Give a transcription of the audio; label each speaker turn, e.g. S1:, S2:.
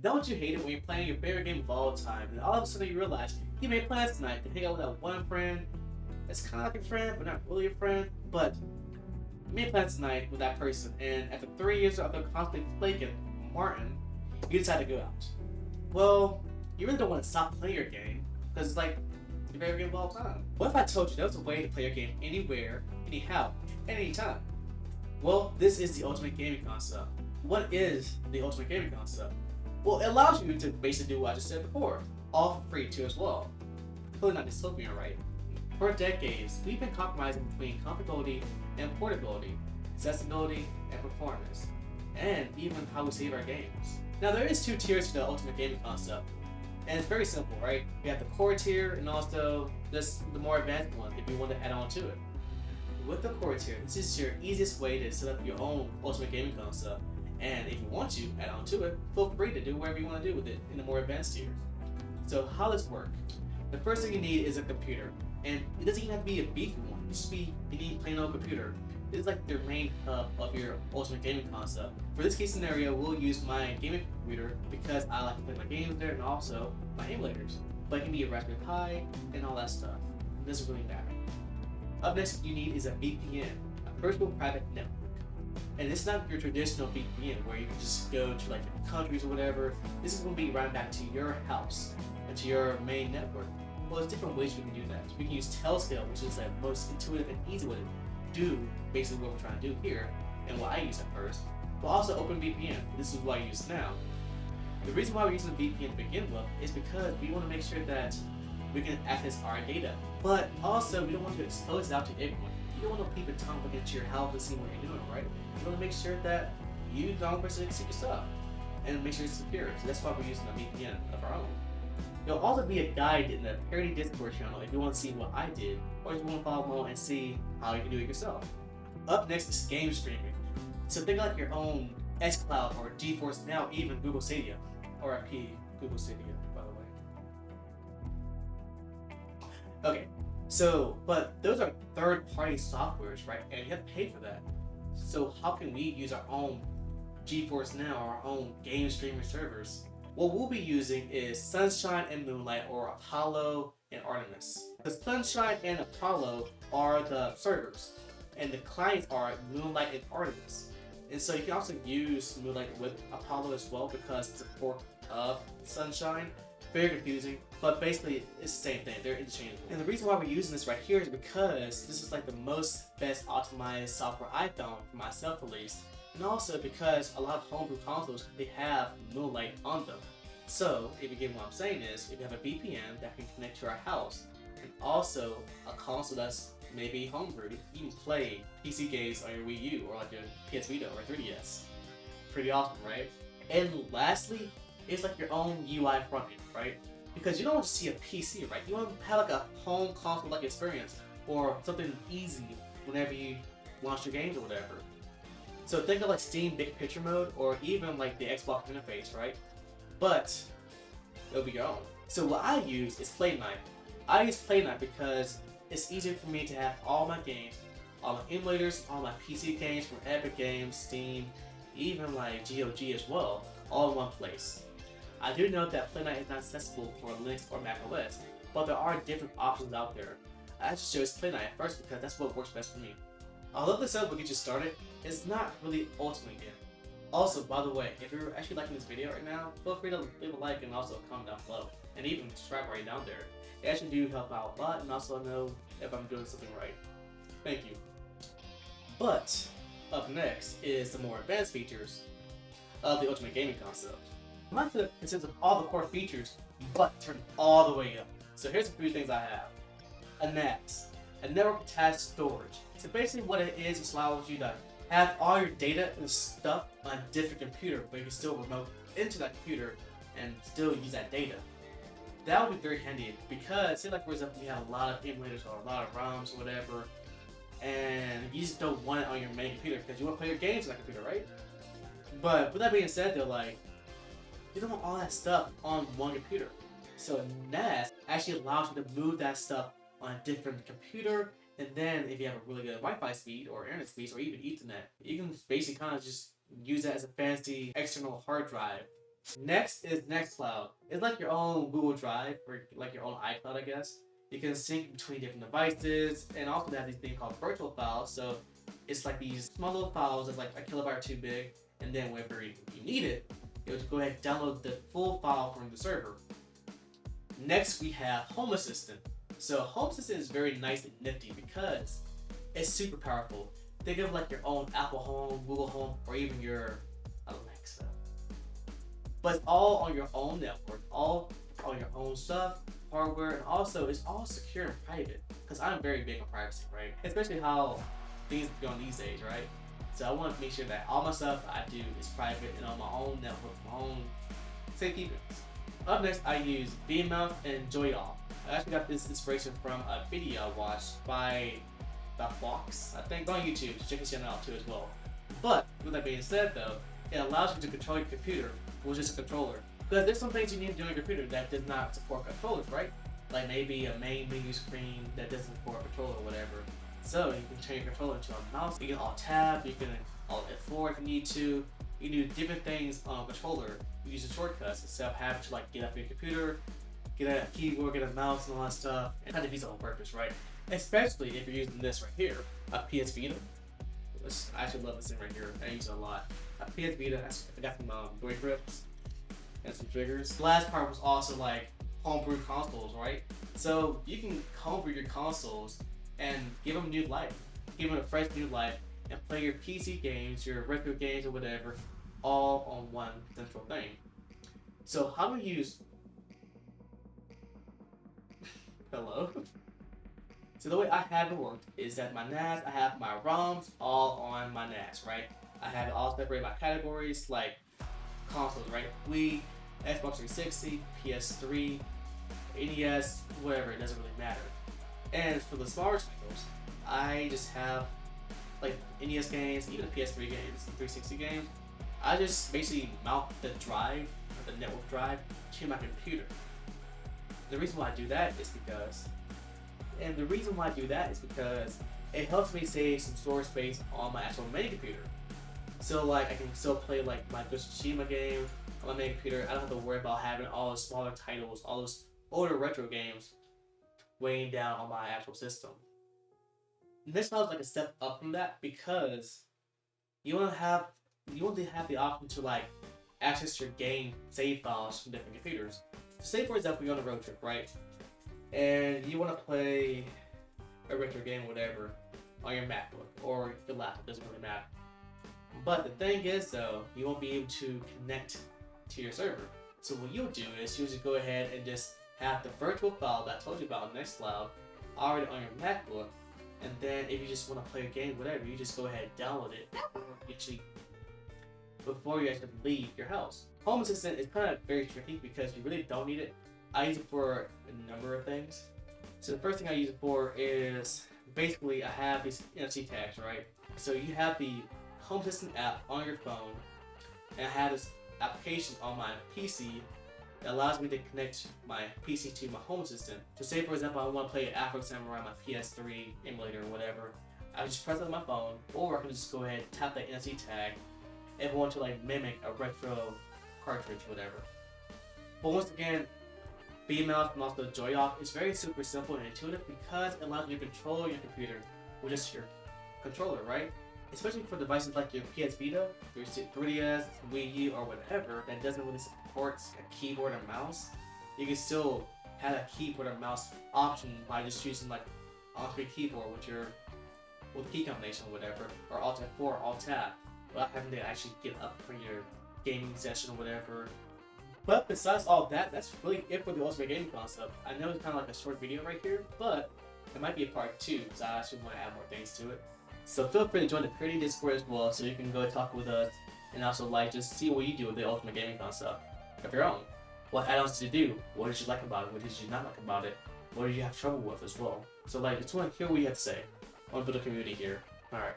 S1: Don't you hate it when you're playing your favorite game of all time and all of a sudden you realize you made plans tonight to hang out with that one friend that's kind of like a friend but not really a friend, but you made plans tonight with that person, and after 3 years of them constantly flaking Martin, you decide to go out. Well, you really don't want to stop playing your game because it's like your favorite game of all time. What if I told you there was a way to play your game anywhere, anyhow, anytime? Well, this is the ultimate gaming concept. What is the ultimate gaming concept? Well, it allows you to basically do what I just said before, all for free too as well. Clearly not dystopian, right? For decades, we've been compromising between comfortability and portability, accessibility and performance, and even how we save our games. Now there is 2 tiers to the ultimate gaming concept, and it's very simple, right? You have the core tier and also this the more advanced one if you want to add on to it. With the core tier, this is your easiest way to set up your own ultimate gaming concept, and if you want to add on to it, feel free to do whatever you want to do with it in the more advanced tiers. So how does this work? The first thing you need is a computer, and it doesn't even have to be a beefy one. It just be you need a plain old computer. This is like the main hub of your ultimate gaming concept. For this case scenario, we'll use my gaming computer because I like to play my games there and also my emulators. But it can be a Raspberry Pi and all that stuff. It doesn't really matter. Up next, you need is a VPN, a virtual private network. And it's not your traditional VPN where you can just go to like different countries or whatever. This is going to be right back to your house and to your main network. Well, there's different ways we can do that. We can use Telescale, which is the most intuitive and easy way to do basically what we're trying to do here, and what I use at first. But also OpenVPN. This is what I use now. The reason why we're using a VPN to begin with is because we want to make sure that we can access our data. But also, we don't want to expose it out to everyone. You don't want to people Tom look into your house and see what you're doing, right? You want to make sure that you don't person see your stuff and make sure it's secure. So that's why we're using a VPN of our own. There'll also be a guide in the Parody Discord channel if you want to see what I did, or if you want to follow along and see how you can do it yourself. Up next is game streaming. So think like your own nextcloud or GeForce Now, even Google Stadia, or RIP Google Stadia, by the way. Okay, so but those are third-party softwares, right? And you have to pay for that. So how can we use our own GeForce Now, our own game streaming servers? What we'll be using is Sunshine and Moonlight, or Apollo and Artemis. The Sunshine and Apollo are the servers, and the clients are Moonlight and Artemis. And so you can also use Moonlight with Apollo as well because it's a fork of Sunshine. Very confusing, but basically it's the same thing. They're interchangeable. And the reason why we're using this right here is because this is like the best optimized software I found for myself at least. And also because a lot of homebrew consoles, they have Moonlight on them. So, if you get what I'm saying is, if you have a VPN that can connect to our house, and also a console that's maybe homebrew, you can play PC games on your Wii U or like your PS Vita or 3DS. Pretty awesome, right? And lastly, it's like your own UI front end, right? Because you don't want to see a PC, right? You want to have like a home console-like experience or something easy whenever you launch your games or whatever. So think of like Steam Big Picture mode or even like the Xbox interface, right? But it'll be your own. So what I use is Play-Night. I use Play-Night because it's easier for me to have all my games, all my emulators, all my PC games from Epic Games, Steam, even like GOG as well, all in one place. I do know that Play-Night is not accessible for Linux or Mac OS, but there are different options out there. I just chose Play-Night at first because that's what works best for me. Although this will get you started, it's not really ultimate yet. Also, by the way, if you're actually liking this video right now, feel free to leave a like and also comment down below. And even subscribe right down there. It actually do help out a lot and also know if I'm doing something right. Thank you. But, up next is the more advanced features of the ultimate gaming concept. My setup consists of all the core features, but turned all the way up. So here's a few things I have. A NAS, a network attached storage. So basically what it is allows you to have all your data and stuff on a different computer, but you can still remote into that computer and still use that data. That would be very handy because say like for example you have a lot of emulators or a lot of ROMs or whatever, and you just don't want it on your main computer because you want to play your games on that computer, right? But with that being said though, like you don't want all that stuff on one computer. So NAS actually allows you to move that stuff on a different computer, and then if you have a really good Wi-Fi speed or internet speed or even Ethernet, you can basically kind of just use that as a fancy external hard drive Next is Nextcloud. It's like your own Google Drive or like your own iCloud, I guess. You can sync between different devices, and also they have these things called virtual files. So it's like these small little files that's like a kilobyte or two big, and then whenever you need it, you'll just go ahead and download the full file from the server. Next, we have Home Assistant. So Home Assistant is very nice and nifty because it's super powerful. Think of like your own Apple Home, Google Home, or even your Alexa. But it's all on your own network, all on your own stuff, hardware, and also it's all secure and private. Because I'm very big on privacy, right? Especially how things are going these days, right? So I want to make sure that all my stuff I do is private and on my own network, my own safety. Up next, I use VMouth and JoyOff. I actually got this inspiration from a video I watched by the Fox, I think, on YouTube. So check his channel out too as well. But with that being said, though, it allows you to control your computer with just a controller. Because there's some things you need to do on your computer that does not support controllers, right? Like maybe a main menu screen that doesn't support a controller or whatever. So you can turn your controller into a mouse. You can alt tab, you can alt F4 if you need to. You can do different things on a controller. You use the shortcuts instead of having to like get up your computer, get a keyboard, get a mouse, and all that stuff. And kind of defeats the whole purpose, right? Especially if you're using this right here, a PS Vita. I actually love this thing right here. I use it a lot. A PS Vita. I got some joy grips and some triggers. The last part was also like homebrew consoles, right? So you can homebrew your consoles and give them new life, give them a fresh new life, and play your PC games, your retro games, or whatever, all on one central thing. So how do you use? Hello. So the way I have it worked is that my NAS, I have my ROMs all on my NAS, right? I have it all separated by categories like consoles, right? Wii, Xbox 360, PS3, NES, whatever, it doesn't really matter. And for the smaller titles, I just have like NES games, even the PS3 games, the 360 games. I just basically mount the drive, or the network drive, to my computer. The reason why I do that is because it helps me save some storage space on my actual main computer. So like I can still play like my Ghost of Tsushima games on my main computer. I don't have to worry about having all those smaller titles, all those older retro games weighing down on my actual system. This was like a step up from that because you only have the option to like access your game save files from different computers. So say for example you're on a road trip, right? And you want to play a retro game or whatever on your MacBook or your laptop, doesn't really matter. But the thing is though, you won't be able to connect to your server. So what you'll do is you'll just go ahead and just have the virtual file that I told you about on Nextcloud already on your MacBook, and then if you just want to play a game, whatever, you just go ahead and download it before you actually leave your house. Home Assistant is kind of very tricky because you really don't need it. I use it for a number of things. So the first thing I use it for is basically I have these NFC tags, right? So you have the Home Assistant app on your phone, and I have this application on my PC that allows me to connect my PC to my Home Assistant. So say for example I want to play Afro Samurai on my PS3 emulator or whatever, I just press it on my phone, or I can just go ahead and tap that NFC tag if I want to like mimic a retro cartridge or whatever. But once again, VMouth and also JoyOff is very super simple and intuitive because it allows you to control your computer with just your controller, right? Especially for devices like your PS Vita, your 3DS, Wii U, or whatever that doesn't really support a keyboard or mouse. You can still have a keyboard or mouse option by just choosing like on-screen keyboard with a key combination or whatever, or Alt F4 or Alt Tab, without having to actually get up for your gaming session or whatever. But besides all that, that's really it for the Ultimate Gaming Concept. I know it's kind of like a short video right here, but it might be a part 2 because I actually want to add more things to it. So feel free to join the Pretty Discord as well, so you can go talk with us and also like just see what you do with the Ultimate Gaming Concept of your own. What add-ons did you do? What did you like about it? What did you not like about it? What did you have trouble with as well? So like, just want to hear what you have to say. I want to build a community here. All right.